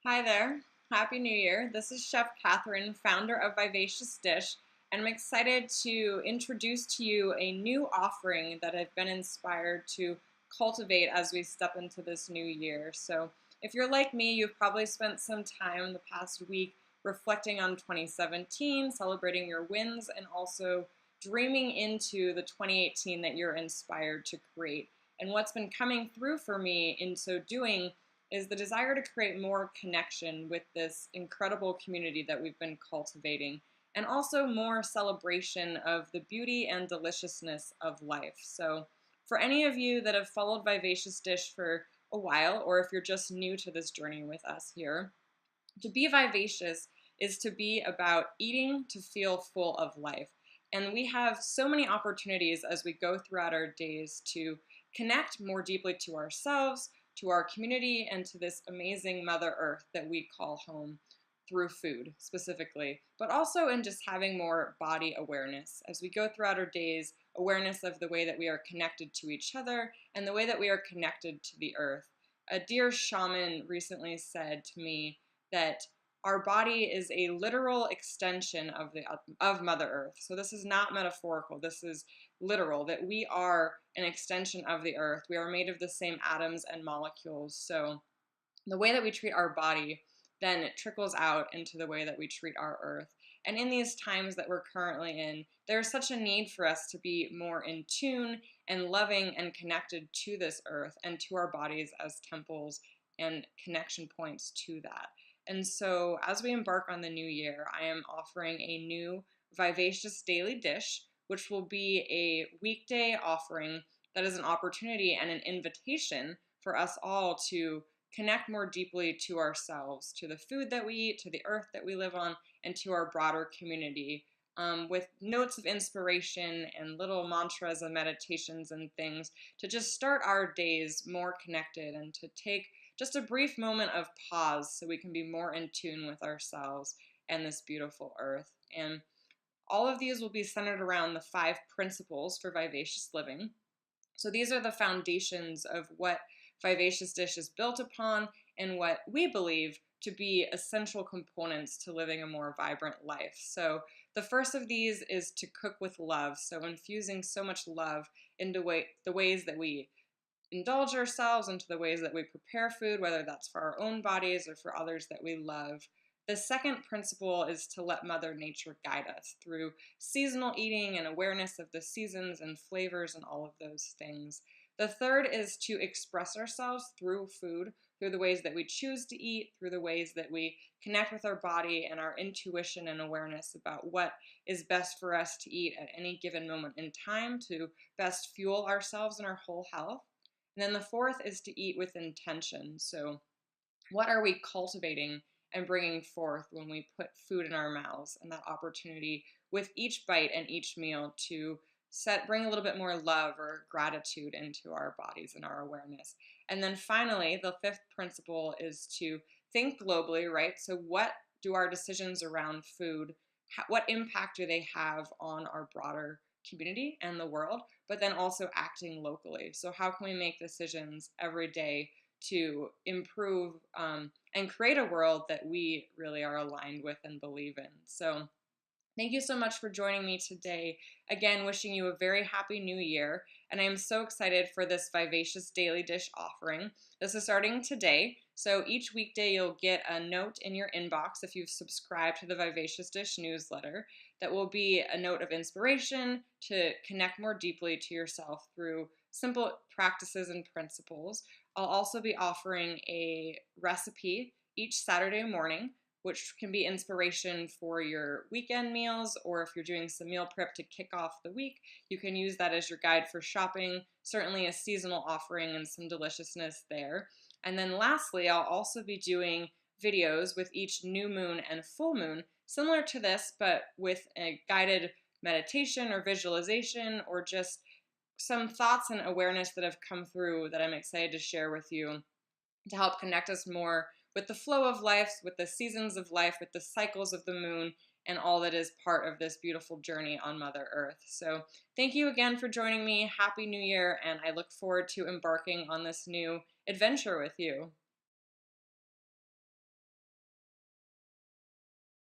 Hi there. Happy New Year. This is Chef Kathryn, founder of Vivacious Dish, and I'm excited to introduce to you a new offering that I've been inspired to cultivate as we step into this new year. So, if you're like me, you've probably spent some time the past week reflecting on 2017, celebrating your wins, and also dreaming into the 2018 that you're inspired to create. And what's been coming through for me in so doing is the desire to create more connection with this incredible community that we've been cultivating, and also more celebration of the beauty and deliciousness of life. So, for any of you that have followed Vivacious Dish for a while, or if you're just new to this journey with us here, to be vivacious is to be about eating to feel full of life. And we have so many opportunities as we go throughout our days to connect more deeply to ourselves, to our community, and to this amazing Mother Earth that we call home through food specifically, but also in just having more body awareness. As we go throughout our days, awareness of the way that we are connected to each other and the way that we are connected to the earth. A dear shaman recently said to me that our body is a literal extension of Mother Earth. So this is not metaphorical. This is literal, that we are an extension of the earth. We are made of the same atoms and molecules. So the way that we treat our body then it trickles out into the way that we treat our earth. And in these times that we're currently in, there's such a need for us to be more in tune and loving and connected to this earth and to our bodies as temples and connection points to that. And so, as we embark on the new year, I am offering a new Vivacious Daily Dish, which will be a weekday offering that is an opportunity and an invitation for us all to connect more deeply to ourselves, to the food that we eat, to the earth that we live on, and to our broader community. With notes of inspiration and little mantras and meditations and things to just start our days more connected and to take just a brief moment of pause so we can be more in tune with ourselves and this beautiful earth. And all of these will be centered around the 5 principles for vivacious living. So these are the foundations of what Vivacious Dish is built upon and what we believe to be essential components to living a more vibrant life. So the first of these is to cook with love. So infusing so much love into the ways that we indulge ourselves, into the ways that we prepare food, whether that's for our own bodies or for others that we love. The second principle is to let Mother Nature guide us through seasonal eating and awareness of the seasons and flavors and all of those things. The third is to express ourselves through food, through the ways that we choose to eat, through the ways that we connect with our body and our intuition and awareness about what is best for us to eat at any given moment in time to best fuel ourselves and our whole health. And then the fourth is to eat with intention. So, what are we cultivating and bringing forth when we put food in our mouths, and that opportunity with each bite and each meal to bring a little bit more love or gratitude into our bodies and our awareness. And then finally, the fifth principle is to think globally, right? So what do our decisions around food, what impact do they have on our broader community and the world, but then also acting locally. So how can we make decisions every day to improve and create a world that we really are aligned with and believe in? So thank you so much for joining me today. Again, wishing you a very happy new year. And I am so excited for this Vivacious Daily Dish offering. This is starting today. So each weekday you'll get a note in your inbox if you've subscribed to the Vivacious Dish newsletter. That will be a note of inspiration to connect more deeply to yourself through simple practices and principles. I'll also be offering a recipe each Saturday morning, which can be inspiration for your weekend meals, or if you're doing some meal prep to kick off the week, you can use that as your guide for shopping. Certainly a seasonal offering and some deliciousness there. And then lastly, I'll also be doing videos with each new moon and full moon, similar to this, but with a guided meditation or visualization or just some thoughts and awareness that have come through that I'm excited to share with you to help connect us more with the flow of life, with the seasons of life, with the cycles of the moon, and all that is part of this beautiful journey on Mother Earth. So thank you again for joining me. Happy New Year, and I look forward to embarking on this new adventure with you.